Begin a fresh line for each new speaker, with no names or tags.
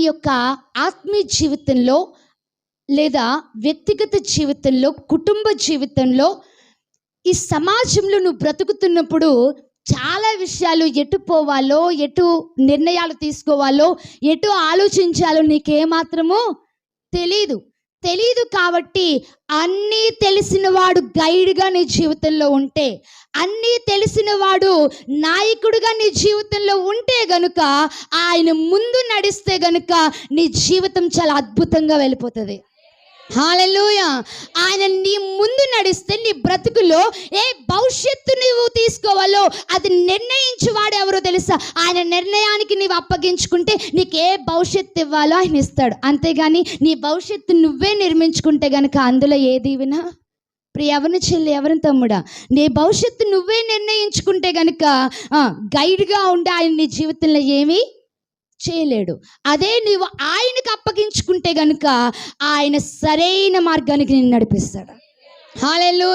యొక్క ఆత్మీయ జీవితంలో లేదా వ్యక్తిగత జీవితంలో, కుటుంబ జీవితంలో, ఈ సమాజంలో నువ్వు బ్రతుకుతున్నప్పుడు చాలా విషయాలు ఎటు పోవాలో, ఎటు నిర్ణయాలు తీసుకోవాలో, ఎటు ఆలోచించాలో నీకేమాత్రమో తెలీదు కాబట్టి అన్నీ తెలిసిన వాడు గైడ్గా నీ జీవితంలో ఉంటే, అన్నీ తెలిసిన వాడు నాయకుడిగా నీ జీవితంలో ఉంటే గనుక, ఆయన ముందు నడిస్తే గనుక నీ జీవితం చాలా అద్భుతంగా వెళ్ళిపోతుంది. హల్లెలూయా. ఆయన నీ ముందు నడిస్తే నీ బ్రతుకులో ఏ భవిష్యత్తు నువ్వు తీసుకోవాలో అది నిర్ణయించేవాడు ఎవరో తెలుసా? ఆయన నిర్ణయానికి నీవు అప్పగించుకుంటే నీకు ఏ భవిష్యత్తు ఇవ్వాలో ఆయన ఇస్తాడు. అంతేగాని నీ భవిష్యత్తు నువ్వే నిర్మించుకుంటే గనుక అందులో ఏ దీవెన? ఎవరిని చెల్లి, ఎవరిని తమ్ముడా, నీ భవిష్యత్తు నువ్వే నిర్ణయించుకుంటే గనుక గైడ్గా ఉండి ఆయన నీ జీవితంలో ఏమీ చేయలేడు. అదే నీవు ఆయనకు అప్పగించుకుంటే గనుక ఆయన సరైన మార్గానికి నిన్ను నడిపిస్తాడు. హల్లెలూయా.